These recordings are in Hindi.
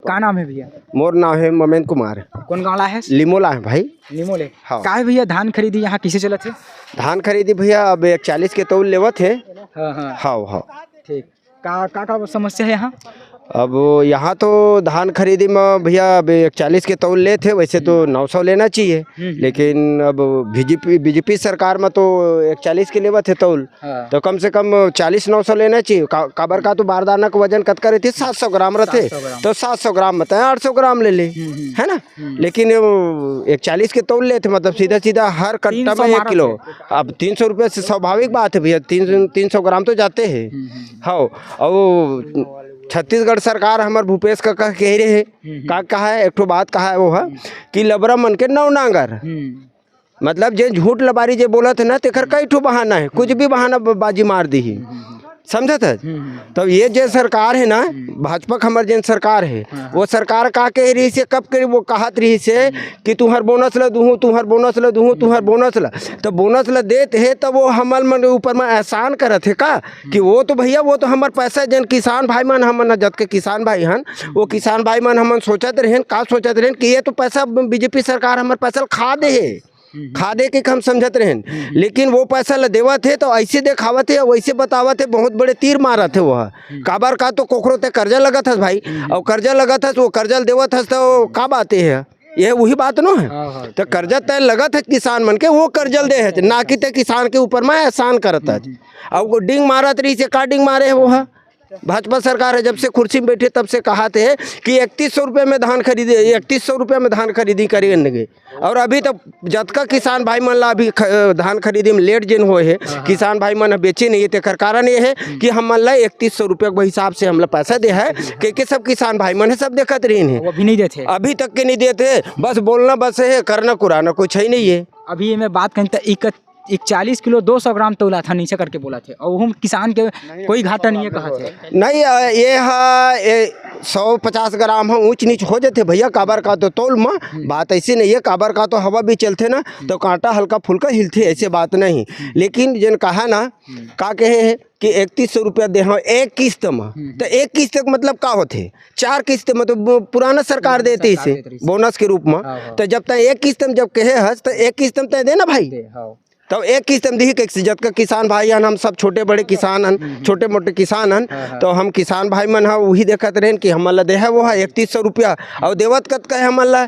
का नाम है भैया? मोर नाम है ममेंद्र कुमार। कौन गाँव ला है? लिमोला है भाई। लिमोले। हाँ। का है भैया धान खरीदी यहाँ किसे चलत है? धान खरीदी भैया अब 41 के तौल लेवत है। हाँ हाँ हाँ। ठीक। का समस्या है यहाँ? अब यहाँ तो धान खरीदी में भैया अब 41 के तौल ले थे, वैसे तो 900 लेना चाहिए, लेकिन अब बीजेपी सरकार में तो 41 के लेवत है तौल। हाँ। तो कम से कम 40-900 लेना चाहिए। काबर का तो बारदाना का वजन कत करे थे 700 ग्राम रहते, तो 700 ग्राम बताए 800 ग्राम ले है ना। लेकिन 41 के तौल ले थे, मतलब सीधा सीधा हर कट्टा में 1 किलो। अब 300 रुपये से स्वाभाविक बात है भैया, 300 ग्राम तो जाते हैं। हाँ। और छत्तीसगढ़ सरकार हमार भूपेश का कह रहे है का कहा है, एक ठो बात कहा है वो है कि लबरा मन के नौ नांगर, मतलब जे झूठ लबारी जे बोला थे ना तेकर कई ठो बहाना है, कुछ भी बहाना बाजी मार दी ही, समझत है। तो ये जो सरकार है ना, भाजपा हमार जन सरकार है, वो सरकार का कह रही से कब करी वो कहत रही से कि तुम्हार बोनस ला दूँ, तुम्हार बोनस ला दूँ, तुम्हार बोनस ला, तो बोनस ला देते है तो वो हमार मन ऊपर में एहसान करत है का कि वो तो भैया वो तो हमार पैसा जन किसान भाई मन हमन जत के किसान भाई हन, वो किसान भाई मन हमन सोचत रहें का सोचत रहें कि ये तो पैसा बीजेपी सरकार हमार पैसा खा दे है, खा दे के हम समझत रहें, लेकिन वो पैसा ल देवत है तो ऐसे देखावत है, वैसे बतावत है, बहुत बड़े तीर मारत है। वह काबर का तो कोखरो ते कर्जा लगत है भाई, और कर्जा लगत है तो वो कर्जा देवत है तो का बात है, ये वही बात नो है। तो कर्जा तय लगत है किसान मन के, वो कर्जल दे है ना कि ते किसान के ऊपर में एहसान करत है। अब वो डिंग मारत रही से का डिंग मारे है वो है भाजपा सरकार है, जब से कुर्सी में बैठे तब से कहा थे कि 3100 रुपये में धान खरीदे, 3100 रुपये में धान खरीदी करेंगे, और अभी तक जतका किसान भाई मन ला अभी धान खरीदी में लेट जिन हुए है, किसान भाई मन बेचे नहीं है। कारण ये है कि हम मन ला 3100 रुपये के हिसाब से हम पैसा दे है कि सब किसान भाई मन है सब देखत रही है, अभी नहीं देते, अभी तक के नहीं देते, बस बोलना बस है, करना कुराना कुछ है नहीं है। अभी मैं बात करें तो 41 किलो 200 ग्राम तोला था, नीचे करके बोला थे, और हम किसान के कोई घाटा नहीं है कहा थे। नहीं ये है 150 ग्राम हम ऊंच नीच हो जाते भैया, काबर का तो तौल में बात ऐसी नहीं है, काबर का तो हवा भी चलते ना तो कांटा हल्का फुल्का हिलते, ऐसे बात नहीं। लेकिन जिन कहा ना का कहे है कि 3100 रुपया दे हाँ एक किस्त में, तो एक किस्त मतलब का होते 4 किस्त में, तो पुराना सरकार देती इसे बोनस के रूप में, तो जब तक एक किस्त में जब कहे हस तो एक किस्त में तय दे ना भाई, तो एक किस्त में दी जब का किसान भाई हन, हम सब छोटे बड़े किसान हन, छोटे मोटे किसान हन, तो हम किसान भाई मन वही देखत रहें कि हमन ला दे है वो है 3100 रुपया, और देवत कत का है हमन ला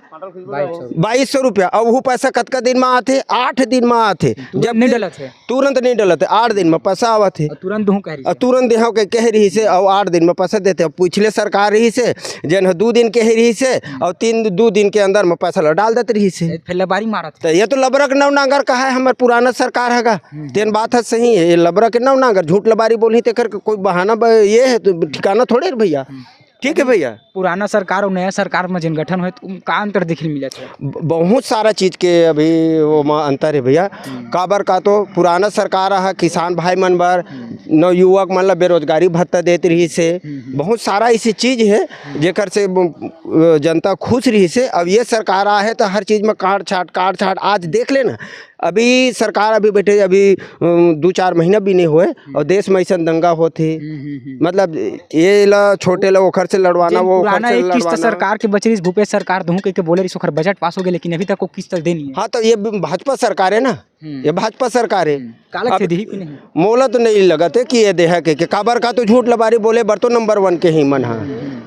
2200 रुपया, और वो पैसा कतका दिन में आते 8 दिन में आते, जब नहीं डलत है तुरंत नहीं डलत है, 8 दिन में पैसा आवत है, तुरंत देहा के कह रही से, और 8 दिन में पैसा देते। पिछले सरकार रही से जन 2 दिन कह रही से, और 2 दिन के अंदर में पैसा डाल देते रही से, लबारी मारत। तो ये तो लबरक नव नांगर का है हमारे पुराना सरकार है, तेन बात है सही है, ये लबरा के नव नांगर झूठ लबारी बोली ते कर कोई बहाना ये है तो ठिकाना थोड़े भैया। ठीक है भैया, पुराना सरकार और नया सरकार में जिन गठन हुए तो का अंतर दिखे मिला है? बहुत सारा चीज के अभी वो में अंतर है भैया। काबर का तो पुराना सरकार है किसान भाई मन बर नवयुवक मन ला बेरोजगारी भत्ता देते रही से, बहुत सारा ऐसी चीज है जेकर से जनता खुश रही से। अब ये सरकार आ है तो हर चीज में काट छाट आज देख लेना, अभी सरकार अभी बैठे अभी 2-4 महीना भी नहीं हुए और देश में ऐसा दंगा होते, मतलब ये ला छोटे ला ओखर से लड़वाना, वो पुराना एक किस्त सरकार के बच रही भूपेश सरकार दूं के बोले रही सोखर बजट पास हो गया, लेकिन अभी तक को किस्त देनी है। हाँ तो ये भाजपा सरकार है ना, ये भाजपा सरकार है। मोला तो नहीं लगत है कि ये देहा के काबर का तो झूठ लबारी बोले बर तो नंबर 1 के ही मन है।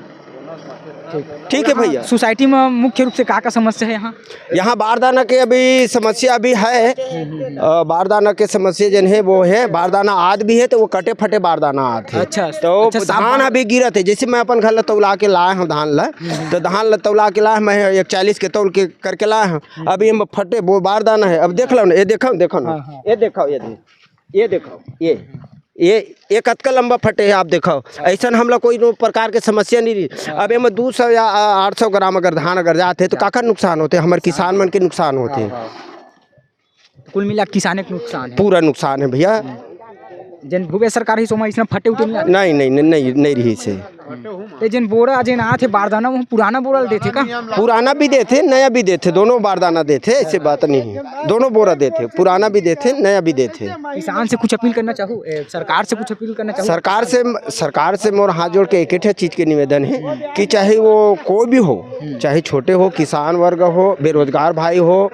ठीक है भैया। सोसाइटी में मुख्य रूप से का समस्या है यहाँ बारदाना के अभी समस्या अभी है, बारदाना के समस्या जन है वो है, बारदाना आद भी है तो वो कटे फटे बारदाना आद है। अच्छा, तो धान अभी गिरत है, जैसे मैं अपन घर ला तौला के लाए हूँ धान ला, तो धान ला तौला के लाए मैं 41 के तौल के करके लाए हूँ, अभी हम फटे वो बारदाना है। अब देख लो ना, ये देखो ना, ये देखो ये कतका लंबा फटे है, आप देखो ऐसा हम लोग कोई प्रकार के समस्या नहीं रही। अब ये 200 या 800 ग्राम अगर धान अगर जाते तो काका नुकसान होते, हमारे किसान मन के नुकसान होते, कुल मिला किसान के नुकसान है, पूरा नुकसान है भैया। जन भूपेश सरकार ही सोमा इसमें फटे उठे नहीं रही से। ये जिन बोरा जिन आए थे बारदाना वो पुराना बोरा देते का? पुराना भी देते नया भी देते, दोनों बारदाना देते, ऐसी बात नहीं है, दोनों बोरा देते, पुराना भी देते नया भी देते। किसान से कुछ अपील करना चाहूँ, सरकार से कुछ अपील करना चाहूँ? सरकार से मोर हाथ जोड़ के एक ही चीज़ के निवेदन है कि चाहे वो कोई भी हो, चाहे छोटे हो, किसान वर्ग हो, बेरोजगार भाई हो,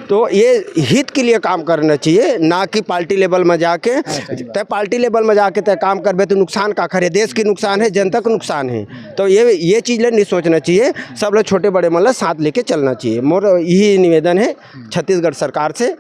तो ये हित के लिए काम करना चाहिए, ना कि पार्टी लेवल में जाके। तय पार्टी लेवल में जाके तय काम करबे तो नुकसान का करे, देश की नुकसान है, जनता का नुकसान है। तो ये चीज़ नहीं सोचना चाहिए, सब लोग छोटे बड़े मतलब साथ लेके चलना चाहिए। मोर यही निवेदन है छत्तीसगढ़ सरकार से।